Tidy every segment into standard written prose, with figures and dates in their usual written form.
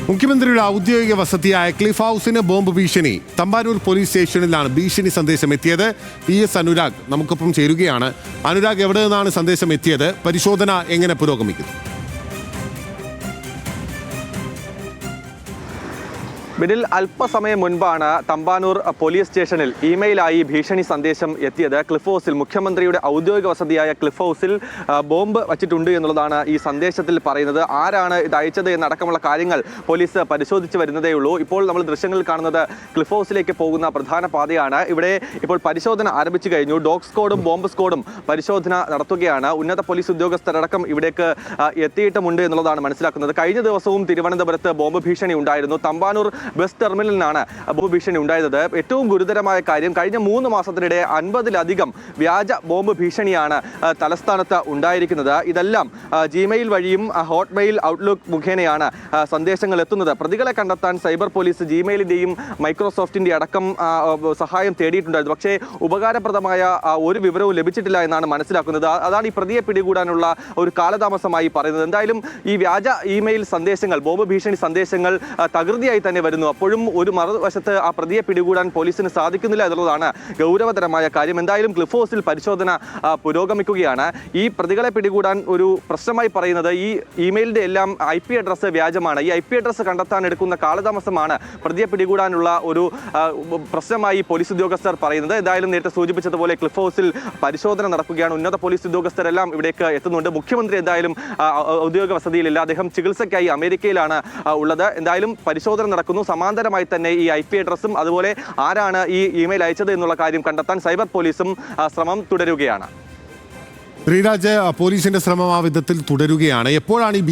മുഖ്യമന്ത്രിയുടെ ഔദ്യോഗിക വസതിയായ ക്ലിഫ് ഹൗസിന് ബോംബ് ഭീഷണി. തമ്പാനൂർ പോലീസ് സ്റ്റേഷനിലാണ് ഭീഷണി സന്ദേശം എത്തിയത്. PS അനുരാഗ് നമുക്കൊപ്പം ചേരുകയാണ്. അനുരാഗ്, എവിടെ നിന്നാണ് സന്ദേശം എത്തിയത്? പരിശോധന എങ്ങനെ പുരോഗമിക്കുന്നു? ബിനിൽ, അല്പസമയം മുൻപാണ് തമ്പാനൂർ പോലീസ് സ്റ്റേഷനിൽ ഇമെയിലായി ഭീഷണി സന്ദേശം എത്തിയത്. ക്ലിഫ് ഹൗസിൽ, മുഖ്യമന്ത്രിയുടെ ഔദ്യോഗിക വസതിയായ ക്ലിഫ് ഹൗസിൽ ബോംബ് വച്ചിട്ടുണ്ട് എന്നുള്ളതാണ് ഈ സന്ദേശത്തിൽ പറയുന്നത്. ആരാണ് ഇത് അയച്ചത് എന്നടക്കമുള്ള കാര്യങ്ങൾ പോലീസ് പരിശോധിച്ച് വരുന്നതേ ഉള്ളൂ. ഇപ്പോൾ നമ്മൾ ദൃശ്യങ്ങളിൽ കാണുന്നത് ക്ലിഫ് ഹൗസിലേക്ക് പോകുന്ന പ്രധാന പാതയാണ്. ഇവിടെ ഇപ്പോൾ പരിശോധന ആരംഭിച്ചു കഴിഞ്ഞു. ഡോഗ് സ്ക്വാഡും ബോംബ് സ്ക്വാഡും പരിശോധന നടത്തുകയാണ്. ഉന്നത പോലീസ് ഉദ്യോഗസ്ഥരടക്കം ഇവിടേക്ക് എത്തിയിട്ടുമുണ്ട് എന്നുള്ളതാണ് മനസ്സിലാക്കുന്നത്. കഴിഞ്ഞ ദിവസവും തിരുവനന്തപുരത്ത് ബോംബ് ഭീഷണി ഉണ്ടായിരുന്നു. തമ്പാനൂർ ബസ് ടെർമിനലിനാണ് ബോംബ് ഭീഷണി ഉണ്ടായത്. ഏറ്റവും ഗുരുതരമായ കാര്യം, കഴിഞ്ഞ 3 മാസത്തിനിടെ 50-ലധികം വ്യാജ ബോംബ് ഭീഷണിയാണ് തലസ്ഥാനത്ത് ഉണ്ടായിരിക്കുന്നത്. ഇതെല്ലാം ജിമെയിൽ വഴിയും ഹോട്ട്മെയിൽ, ഔട്ട്ലുക്ക് മുഖേനയാണ് സന്ദേശങ്ങൾ എത്തുന്നത്. പ്രതികളെ കണ്ടെത്താൻ സൈബർ പോലീസ് ജിമെയിലിൻ്റെയും മൈക്രോസോഫ്റ്റിൻ്റെ അടക്കം സഹായം തേടിയിട്ടുണ്ടായിരുന്നു. പക്ഷേ ഉപകാരപ്രദമായ ഒരു വിവരവും ലഭിച്ചിട്ടില്ല എന്നാണ് മനസ്സിലാക്കുന്നത്. അതാണ് ഈ പ്രതിയെ പിടികൂടാനുള്ള ഒരു കാലതാമസമായി പറയുന്നത്. എന്തായാലും ഈ വ്യാജ ഇമെയിൽ സന്ദേശങ്ങൾ, ബോംബ് ഭീഷണി സന്ദേശങ്ങൾ തകൃതിയായി തന്നെ വരുന്നു. അപ്പോഴും ഒരു മറുവശത്ത് ആ പ്രതിയെ പിടികൂടാൻ പോലീസിന് സാധിക്കുന്നില്ല എന്നുള്ളതാണ് ഗൗരവതരമായ കാര്യം. എന്തായാലും ക്ലിഫ് ഹൗസിൽ പരിശോധന പുരോഗമിക്കുകയാണ്. ഈ പ്രതികളെ പിടികൂടാൻ ഒരു പ്രശ്നമായി പറയുന്നത് ഈ ഇമെയിലിന്റെ എല്ലാം IP അഡ്രസ്സ് വ്യാജമാണ്. ഈ IP അഡ്രസ്സ് കണ്ടെത്താൻ എടുക്കുന്ന കാലതാമസമാണ് പ്രതിയെ പിടികൂടാനുള്ള ഒരു പ്രശ്നമായി പോലീസ് ഉദ്യോഗസ്ഥർ പറയുന്നത്. എന്തായാലും നേരത്തെ സൂചിപ്പിച്ചതുപോലെ ക്ലിഫ് ഹൗസിൽ പരിശോധന നടക്കുകയാണ്. ഉന്നത പോലീസ് ഉദ്യോഗസ്ഥരെല്ലാം ഇവിടേക്ക് എത്തുന്നുണ്ട്. മുഖ്യമന്ത്രി എന്തായാലും ഔദ്യോഗിക വസതിയിലില്ല. അദ്ദേഹം ചികിത്സയ്ക്കായി അമേരിക്കയിലാണ് ഉള്ളത്. എന്തായാലും പരിശോധന നടക്കുന്നു. സമാന്തരമായി തന്നെ ഈ IP അഡ്രസ്സും അതുപോലെ ആരാണ് ഈ ഇമെയിൽ അയച്ചത് എന്നുള്ള കാര്യം കണ്ടെത്താൻ സൈബർ പോലീസും ശ്രമം തുടരുകയാണ്. ശ്രീരാജ്, പോലീസിന്റെ ശ്രമം ആ വിധത്തിൽ തുടരുകയാണ്. എപ്പോഴാണ് ഈ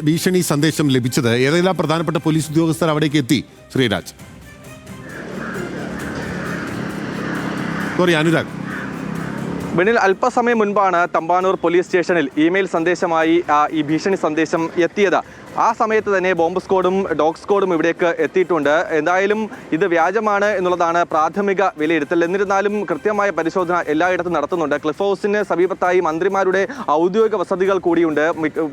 ഭീഷണി സന്ദേശം ലഭിച്ചത്? ഏതെല്ലാം പ്രധാനപ്പെട്ട പോലീസ് ഉദ്യോഗസ്ഥർ അവിടേക്ക് എത്തി? ശ്രീരാജ്, അനുരാഗ്. ബിനിൽ, അല്പസമയം മുൻപാണ് തമ്പാനൂർ പോലീസ് സ്റ്റേഷനിൽ ഇമെയിൽ സന്ദേശമായി ഈ ഭീഷണി സന്ദേശം എത്തിയത്. ആ സമയത്ത് തന്നെ ബോംബ് സ്ക്വാഡും ഡോഗ് സ്ക്വാഡും ഇവിടേക്ക് എത്തിയിട്ടുണ്ട്. എന്തായാലും ഇത് വ്യാജമാണ് എന്നുള്ളതാണ് പ്രാഥമിക വിലയിരുത്തൽ. എന്നിരുന്നാലും കൃത്യമായ പരിശോധന എല്ലായിടത്തും നടത്തുന്നുണ്ട്. ക്ലിഫ് ഹൗസിന് സമീപത്തായി മന്ത്രിമാരുടെ ഔദ്യോഗിക വസതികൾ കൂടിയുണ്ട്.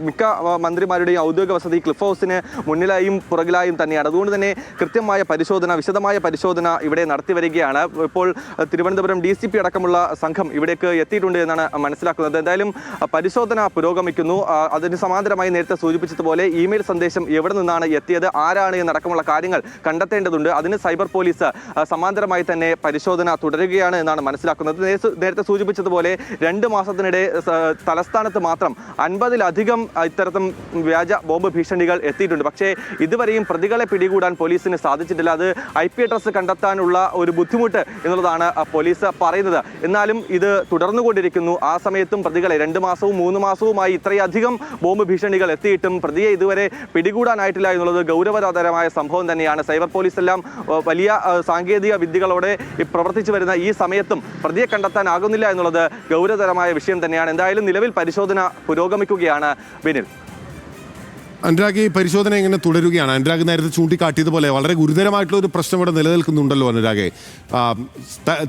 മിക്ക മന്ത്രിമാരുടെയും ഔദ്യോഗിക വസതി ക്ലിഫ് ഹൗസിന് മുന്നിലായും പുറകിലായും തന്നെയാണ്. അതുകൊണ്ട് തന്നെ കൃത്യമായ പരിശോധന, വിശദമായ പരിശോധന ഇവിടെ നടത്തി വരികയാണ്. ഇപ്പോൾ തിരുവനന്തപുരം DCP അടക്കമുള്ള സംഘം ഇവിടേക്ക് എത്തിയിട്ടുണ്ട് എന്നാണ് മനസ്സിലാക്കുന്നത്. എന്തായാലും പരിശോധന പുരോഗമിക്കുന്നു. അതിന് സമാന്തരമായി നേരത്തെ സൂചിപ്പിച്ചതുപോലെ ഇമെയിൽ സന്ദേശം എവിടെ നിന്നാണ് എത്തിയത്, ആരാണ് എന്നടക്കമുള്ള കാര്യങ്ങൾ കണ്ടെത്തേണ്ടതുണ്ട്. അതിന് സൈബർ പോലീസ് സമാന്തരമായി തന്നെ പരിശോധന തുടരുകയാണ് എന്നാണ് മനസ്സിലാക്കുന്നത്. നേരത്തെ സൂചിപ്പിച്ചതുപോലെ 2 മാസത്തിനിടെ തലസ്ഥാനത്ത് മാത്രം 50-ലധികം ഇത്തരത്തിൽ വ്യാജ ബോംബ് ഭീഷണികൾ എത്തിയിട്ടുണ്ട്. പക്ഷേ ഇതുവരെയും പ്രതികളെ പിടികൂടാൻ പോലീസിന് സാധിച്ചിട്ടില്ല. അത് IP അഡ്രസ്സ് കണ്ടെത്താനുള്ള ഒരു ബുദ്ധിമുട്ട് എന്നുള്ളതാണ് പോലീസ് പറയുന്നത്. എന്നാലും ഇത് തുടർന്നുകൊണ്ടിരിക്കുന്നു. ആ സമയത്തും പ്രതികളെ 2 മാസവും 3 മാസവുമായി ഇത്രയധികം ബോംബ് ഭീഷണികൾ എത്തിയിട്ടും പ്രതിയെ ഇതുവരെ പിടികൂടാനായിട്ടില്ല എന്നുള്ളത് ഗൗരവതരമായ സംഭവം തന്നെയാണ്. സൈബർ പോലീസ് എല്ലാം വലിയ സാങ്കേതിക വിദ്യകളോടെ പ്രവർത്തിച്ചു വരുന്ന ഈ സമയത്തും പ്രതിയെ കണ്ടെത്താനാകുന്നില്ല എന്നുള്ളത് ഗൗരവതരമായ വിഷയം തന്നെയാണ്. എന്തായാലും നിലവിൽ പരിശോധന പുരോഗമിക്കുകയാണ്. ബിനിൽ, അനുരാഗ്, ഈ പരിശോധന എങ്ങനെ തുടരുകയാണ്? അനുരാഗ് നേരത്തെ ചൂണ്ടിക്കാട്ടിയതുപോലെ വളരെ ഗുരുതരമായിട്ടുള്ള ഒരു പ്രശ്നം ഇവിടെ നിലനിൽക്കുന്നുണ്ടല്ലോ. അനുരാഗ്,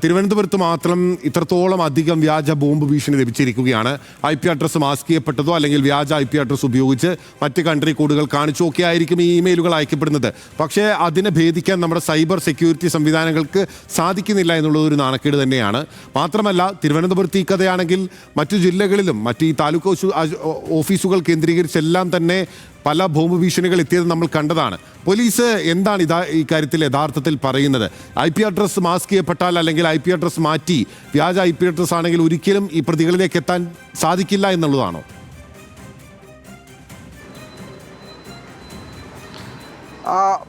തിരുവനന്തപുരത്ത് മാത്രം ഇത്രത്തോളം അധികം വ്യാജ ബോംബ് ഭീഷണി ലഭിച്ചിരിക്കുകയാണ്. IP അഡ്രസ്സ് മാസ്ക് ചെയ്യപ്പെട്ടതോ അല്ലെങ്കിൽ വ്യാജ IP അഡ്രസ്സ് ഉപയോഗിച്ച് മറ്റ് കൺട്രി കോഡുകൾ കാണിച്ചോ ഒക്കെ ആയിരിക്കും ഈ ഇമെയിലുകൾ അയക്കപ്പെടുന്നത്. പക്ഷേ അതിനെ ഭേദിക്കാൻ നമ്മുടെ സൈബർ സെക്യൂരിറ്റി സംവിധാനങ്ങൾക്ക് സാധിക്കുന്നില്ല എന്നുള്ളത് ഒരു നാണക്കേട് തന്നെയാണ്. മാത്രമല്ല, തിരുവനന്തപുരത്ത് ഈ കഥയാണെങ്കിൽ മറ്റു ജില്ലകളിലും മറ്റ് ഈ താലൂക്ക് ഓഫീസുകൾ കേന്ദ്രീകരിച്ചെല്ലാം തന്നെ പല ബോംബ് ഭീഷണികൾ എത്തിയത് നമ്മൾ കണ്ടതാണ്. പോലീസ് എന്താണ് ഈ കാര്യത്തിൽ യഥാർത്ഥത്തിൽ പറയുന്നത്? IP അഡ്രസ്സ് മാസ്ക് ചെയ്യപ്പെട്ടാൽ അല്ലെങ്കിൽ IP അഡ്രസ്സ് മാറ്റി വ്യാജ IP അഡ്രസ്സ് ആണെങ്കിൽ ഒരിക്കലും ഈ പ്രതികളിലേക്ക് എത്താൻ സാധിക്കില്ല എന്നുള്ളതാണോ?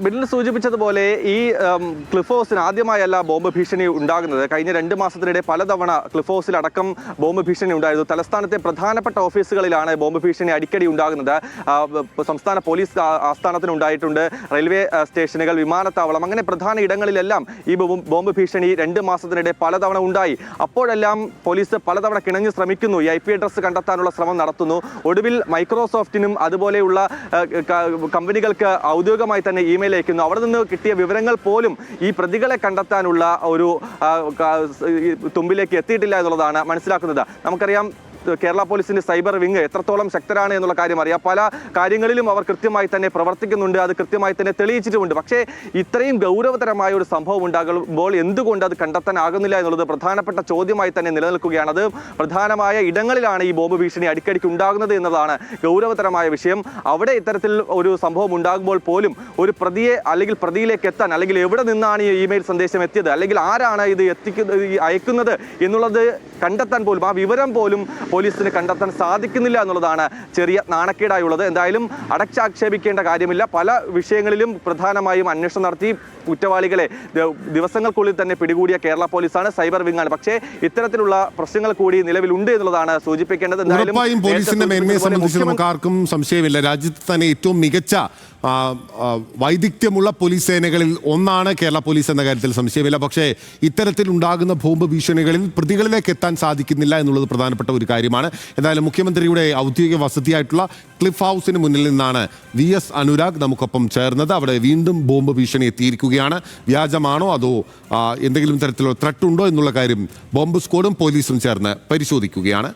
ബില്ലിൽ സൂചിപ്പിച്ചതുപോലെ ഈ ക്ലിഫ് ഹൗസിന് ആദ്യമായല്ല ബോംബ് ഭീഷണി ഉണ്ടാകുന്നത്. കഴിഞ്ഞ 2 മാസത്തിനിടെ പലതവണ ക്ലിഫ് ഹൗസിലടക്കം ബോംബ് ഭീഷണി ഉണ്ടായിരുന്നു. തലസ്ഥാനത്തെ പ്രധാനപ്പെട്ട ഓഫീസുകളിലാണ് ബോംബ് ഭീഷണി അടിക്കടി ഉണ്ടാകുന്നത്. സംസ്ഥാന പോലീസ് ആസ്ഥാനത്തിന് ഉണ്ടായിട്ടുണ്ട്, റെയിൽവേ സ്റ്റേഷനുകൾ, വിമാനത്താവളം, അങ്ങനെ പ്രധാന ഇടങ്ങളിലെല്ലാം ഈ ബോംബ് ഭീഷണി 2 മാസത്തിനിടെ പലതവണ ഉണ്ടായി. അപ്പോഴെല്ലാം പോലീസ് പലതവണ കിണഞ്ഞ് ശ്രമിക്കുന്നു, ഈ IP അഡ്രസ്സ് കണ്ടെത്താനുള്ള ശ്രമം നടത്തുന്നു. ഒടുവിൽ മൈക്രോസോഫ്റ്റിനും അതുപോലെയുള്ള കമ്പനികൾക്ക് ഔദ്യോഗികമായി തന്നെ ഇമെയിൽ അയക്കുന്നു. അവിടെ നിന്ന് കിട്ടിയ വിവരങ്ങൾ പോലും ഈ പ്രതികളെ കണ്ടെത്താനുള്ള ഒരു തുമ്പിലേക്ക് എത്തിയിട്ടില്ല എന്നുള്ളതാണ് മനസ്സിലാക്കുന്നത്. നമുക്കറിയാം, കേരള പോലീസിന്റെ സൈബർ വിങ് എത്രത്തോളം ശക്തരാണ് എന്നുള്ള കാര്യം അറിയാം. പല കാര്യങ്ങളിലും അവർ കൃത്യമായി തന്നെ പ്രവർത്തിക്കുന്നുണ്ട്, അത് കൃത്യമായി തന്നെ തെളിയിച്ചിട്ടുമുണ്ട്. പക്ഷേ ഇത്രയും ഗൗരവതരമായ ഒരു സംഭവം ഉണ്ടാകുമ്പോൾ എന്തുകൊണ്ട് അത് കണ്ടെത്താനാകുന്നില്ല എന്നുള്ളത് പ്രധാനപ്പെട്ട ചോദ്യമായി തന്നെ നിലനിൽക്കുകയാണ്. അത് പ്രധാനമായ ഇടങ്ങളിലാണ് ഈ ബോംബ് ഭീഷണി അടിക്കടിക്ക് ഉണ്ടാകുന്നത് എന്നതാണ് ഗൗരവതരമായ വിഷയം. അവിടെ ഇത്തരത്തിൽ ഒരു സംഭവം ഉണ്ടാകുമ്പോൾ പോലും ഒരു പ്രതിയെ അല്ലെങ്കിൽ പ്രതിയിലേക്ക് എത്താൻ, അല്ലെങ്കിൽ എവിടെ നിന്നാണ് ഈ ഇമെയിൽ സന്ദേശം എത്തിയത്, അല്ലെങ്കിൽ ആരാണ് ഇത് അയക്കുന്നത് എന്നുള്ളത് കണ്ടെത്താൻ പോലും, ആ വിവരം പോലും പോലീസിന് കണ്ടെത്താൻ സാധിക്കുന്നില്ല എന്നുള്ളതാണ് ചെറിയ നാണക്കേടായുള്ളത്. എന്തായാലും അടച്ചാക്ഷേപിക്കേണ്ട കാര്യമില്ല. പല വിഷയങ്ങളിലും പ്രധാനമായും അന്വേഷണം നടത്തി കുറ്റവാളികളെ ദിവസങ്ങൾക്കുള്ളിൽ തന്നെ പിടികൂടിയ കേരള പോലീസാണ്, സൈബർ വിങ്ങാണ്. പക്ഷേ ഇത്തരത്തിലുള്ള പ്രശ്നങ്ങൾ കൂടി നിലവിലുണ്ട് എന്നുള്ളതാണ് സൂചിപ്പിക്കേണ്ടത്. ഉറപ്പായും പോലീസിന്റെ മേന്മയെ സംബന്ധിച്ച് നമുക്ക് ആർക്കും സംശയമില്ല. രാജ്യത്ത് തന്നെ ഏറ്റവും മികച്ച വൈദഗ്ധ്യമുള്ള പോലീസ് സേനകളിൽ ഒന്നാണ് കേരള പോലീസ് എന്ന കാര്യത്തിൽ സംശയമില്ല. പക്ഷേ ഇത്തരത്തിൽ ഉണ്ടാകുന്ന ബോംബ് ഭീഷണികളിൽ പ്രതികളിലേക്ക് എത്താൻ സാധിക്കുന്നില്ല എന്നുള്ളത് പ്രധാനപ്പെട്ട ഒരു കാര്യമാണ്. എന്തായാലും മുഖ്യമന്ത്രിയുടെ ഔദ്യോഗിക വസതിയായിട്ടുള്ള ക്ലിഫ് ഹൗസിന് മുന്നിൽ നിന്നാണ് VS അനുരാഗ് നമുക്കൊപ്പം ചേർന്നത്. അവിടെ വീണ്ടും ബോംബ് ഭീഷണി എത്തിയിരിക്കുകയാണ്. വ്യാജമാണോ അതോ എന്തെങ്കിലും തരത്തിലുള്ള ത്രെട്ട് ഉണ്ടോ എന്നുള്ള കാര്യം ബോംബ് സ്ക്വാഡും പോലീസും ചേർന്ന് പരിശോധിക്കുകയാണ്.